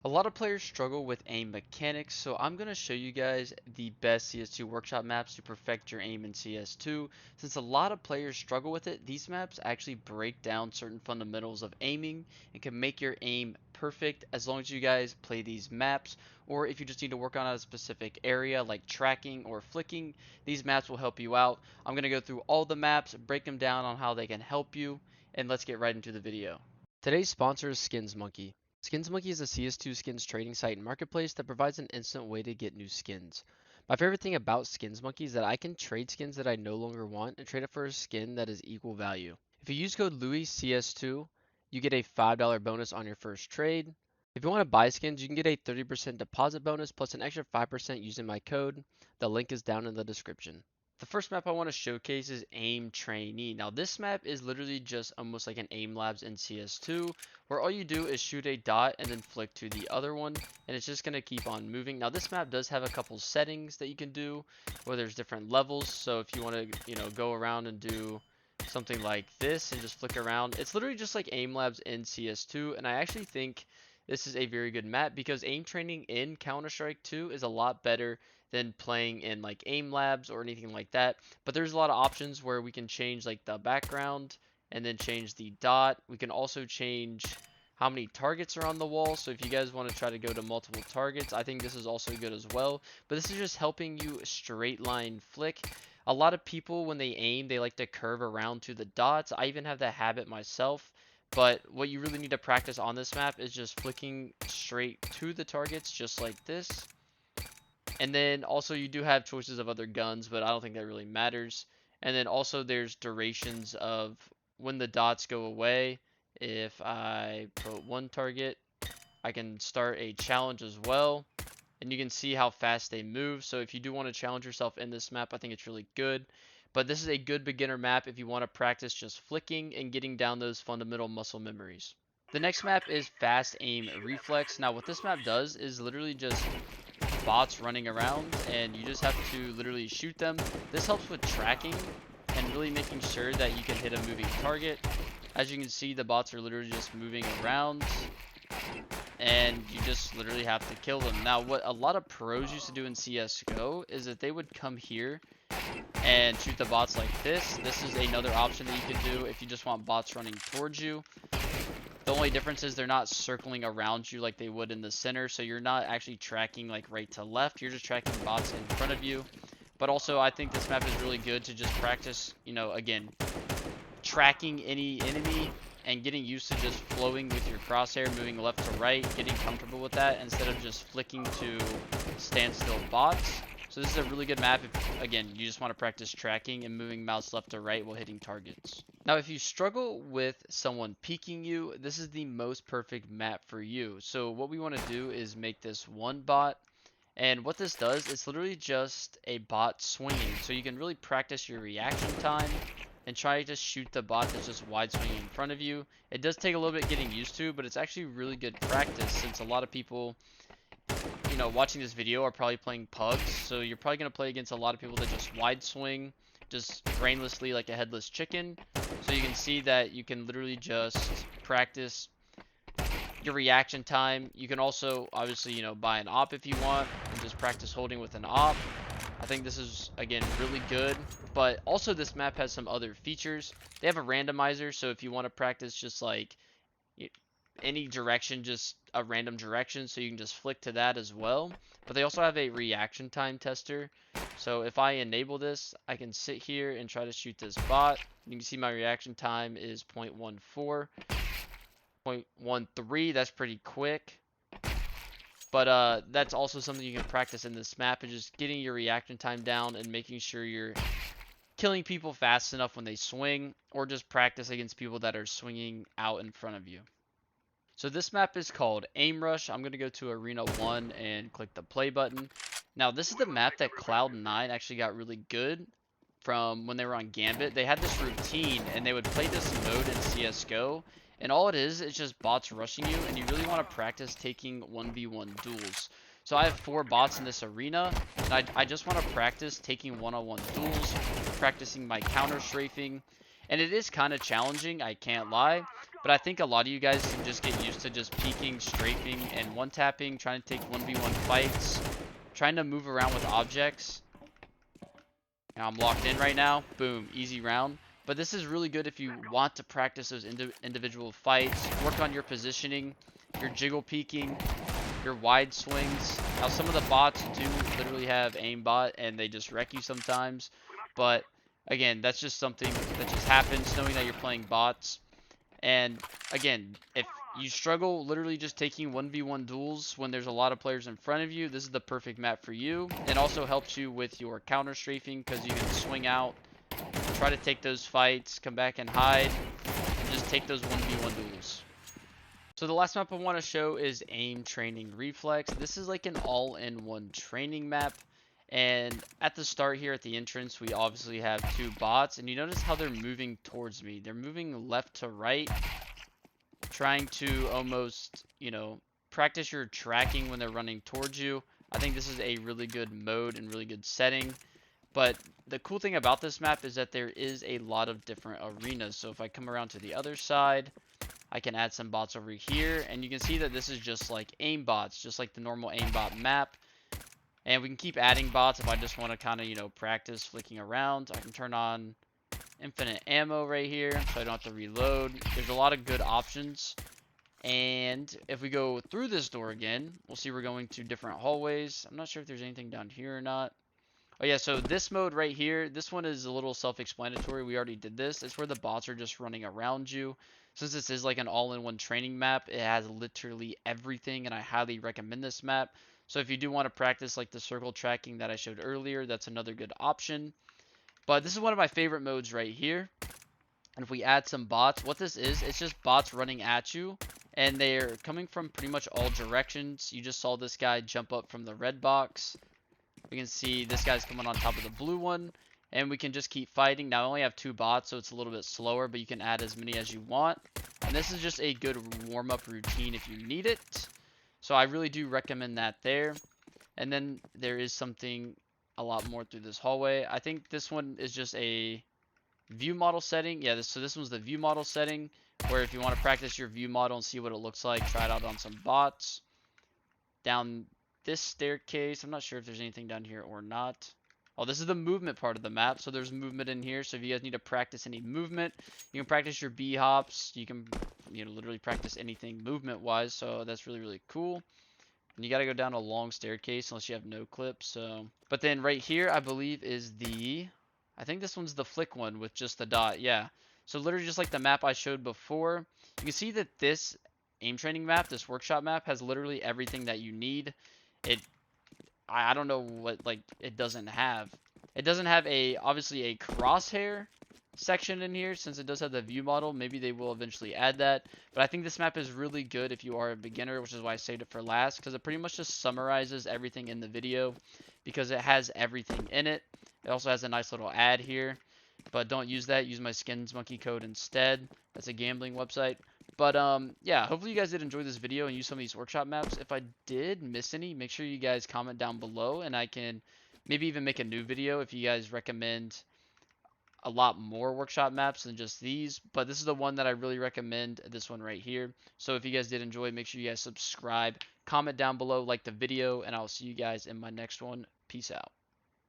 A lot of players struggle with aim mechanics, so I'm going to show you guys the best CS2 workshop maps to perfect your aim in CS2. Since a lot of players struggle with it, these maps actually break down certain fundamentals of aiming and can make your aim perfect as long as you guys play these maps, or if you just need to work on a specific area like tracking or flicking, these maps will help you out. I'm going to go through all the maps, break them down on how they can help you, and let's get right into the video. Today's sponsor is Skins Monkey. Skins Monkey is a CS2 skins trading site and marketplace that provides an instant way to get new skins. My favorite thing about Skins Monkey is that I can trade skins that I no longer want and trade it for a skin that is equal value. If you use code LouisCS2, you get a $5 bonus on your first trade. If you want to buy skins, you can get a 30% deposit bonus plus an extra 5% using my code. The link is down in the description. The first map I want to showcase is Aim Trainee. Now this map is literally just almost like an Aim Labs in CS2, where all you do is shoot a dot and then flick to the other one, and it's just going to keep on moving. Now this map does have a couple settings that you can do, where there's different levels, so if you want to, go around and do something like this and just flick around, it's literally just like Aim Labs in CS2, and I actually think this is a very good map because aim training in Counter-Strike 2 is a lot better than playing in like aim labs or anything like that. But there's a lot of options where we can change like the background and then change the dot. We can also change how many targets are on the wall. So if you guys want to try to go to multiple targets, I think this is also good as well. But this is just helping you straight line flick. A lot of people, when they aim, they like to curve around to the dots. I even have that habit myself. But what you really need to practice on this map is just flicking straight to the targets, just like this. And then also you do have choices of other guns, but I don't think that really matters. And then also there's durations of when the dots go away. If I put one target, I can start a challenge as well. And you can see how fast they move. So if you do want to challenge yourself in this map, I think it's really good. But this is a good beginner map if you want to practice just flicking and getting down those fundamental muscle memories. The next map is Fast Aim Reflex. Now what this map does is literally just bots running around and you just have to literally shoot them. This helps with tracking and really making sure that you can hit a moving target. As you can see, the bots are literally just moving around and you just literally have to kill them. Now what a lot of pros used to do in CSGO is that they would come here and shoot the bots like this. This is another option that you can do if you just want bots running towards you. The only difference is they're not circling around you like they would in the center, so you're not actually tracking like right to left. You're just tracking bots in front of you. But also, I think this map is really good to just practice, again, tracking any enemy and getting used to just flowing with your crosshair, moving left to right, getting comfortable with that instead of just flicking to standstill bots. So this is a really good map if, again, you just want to practice tracking and moving mouse left to right while hitting targets. Now, if you struggle with someone peeking you, this is the most perfect map for you. So what we want to do is make this one bot. And what this does, it's literally just a bot swinging. So you can really practice your reaction time and try to shoot the bot that's just wide swinging in front of you. It does take a little bit getting used to, but it's actually really good practice since a lot of people watching this video are probably playing pugs, so you're probably going to play against a lot of people that just wide swing, just brainlessly like a headless chicken. So you can see that you can literally just practice your reaction time. You can also, obviously, buy an op if you want, and just practice holding with an op. I think this is, again, really good, but also this map has some other features. They have a randomizer, so if you want to practice just like any direction, just a random direction, so you can just flick to that as well. But they also have a reaction time tester, so if I enable this, I can sit here and try to shoot this bot. You can see my reaction time is 0.14, 0.13. That's pretty quick, but that's also something you can practice in this map, is just getting your reaction time down and making sure you're killing people fast enough when they swing, or just practice against people that are swinging out in front of you. So this map is called Aim Rush. I'm going to go to Arena 1 and click the play button. Now this is the map that Cloud9 actually got really good from when they were on Gambit. They had this routine and they would play this mode in CSGO. And all it is just bots rushing you, and you really want to practice taking 1v1 duels. So I have 4 bots in this arena, and I just want to practice taking one-on-one duels, practicing my counter strafing. And it is kind of challenging, I can't lie. But I think a lot of you guys can just get used to just peeking, strafing, and one-tapping, trying to take 1v1 fights, trying to move around with objects. Now I'm locked in right now. Boom, easy round. But this is really good if you want to practice those individual fights, work on your positioning, your jiggle peeking, your wide swings. Now some of the bots do literally have aimbot and they just wreck you sometimes. But again, that's just something that just happens knowing that you're playing bots. And again, if you struggle literally just taking 1v1 duels when there's a lot of players in front of you, this is the perfect map for you. It also helps you with your counter strafing because you can swing out, try to take those fights, come back and hide, and just take those 1v1 duels. So the last map I want to show is Aim Training Reflex. This is like an all-in-one training map. And at the start here at the entrance, we obviously have two bots. And you notice how they're moving towards me. They're moving left to right, trying to almost, you know, practice your tracking when they're running towards you. I think this is a really good mode and really good setting. But the cool thing about this map is that there is a lot of different arenas. So if I come around to the other side, I can add some bots over here. And you can see that this is just like aim bots, just like the normal aimbot map. And we can keep adding bots if I just want to kind of, you know, practice flicking around. I can turn on infinite ammo right here so I don't have to reload. There's a lot of good options. And if we go through this door again, we'll see we're going to different hallways. I'm not sure if there's anything down here or not. Oh yeah, so this mode right here, this one is a little self-explanatory. We already did this. It's where the bots are just running around you. Since this is like an all-in-one training map, it has literally everything, and I highly recommend this map. So if you do want to practice like the circle tracking that I showed earlier, that's another good option. But this is one of my favorite modes right here. And if we add some bots, what this is, it's just bots running at you. And they're coming from pretty much all directions. You just saw this guy jump up from the red box. We can see this guy's coming on top of the blue one. And we can just keep fighting. Now I only have two bots, so it's a little bit slower, but you can add as many as you want. And this is just a good warm-up routine if you need it. So I really do recommend that there. And then there is something a lot more through this hallway. I think this one is just a view model setting. Yeah, so this one's the view model setting, where if you want to practice your view model and see what it looks like, try it out on some bots. Down this staircase, I'm not sure if there's anything down here or not. Oh, this is the movement part of the map, so there's movement in here. So if you guys need to practice any movement, you can practice your B hops. You can, you know, literally practice anything movement-wise. So that's really, really cool. And you got to go down a long staircase unless you have no clips. So, but then right here, I believe is the, I think this one's the flick one with just the dot. Yeah. So literally just like the map I showed before, you can see that this aim training map, this workshop map, has literally everything that you need. I don't know what, like, it doesn't have. It doesn't have obviously a crosshair section in here, since it does have the view model. Maybe they will eventually add that. But I think this map is really good if you are a beginner, which is why I saved it for last, because it pretty much just summarizes everything in the video, because it has everything in it. It also has a nice little ad here, but don't use that. Use my Skins Monkey code instead. That's a gambling website. But yeah, hopefully you guys did enjoy this video and use some of these workshop maps. If I did miss any, make sure you guys comment down below, and I can maybe even make a new video if you guys recommend a lot more workshop maps than just these. But this is the one that I really recommend, this one right here. So if you guys did enjoy, make sure you guys subscribe, comment down below, like the video, and I'll see you guys in my next one. Peace out.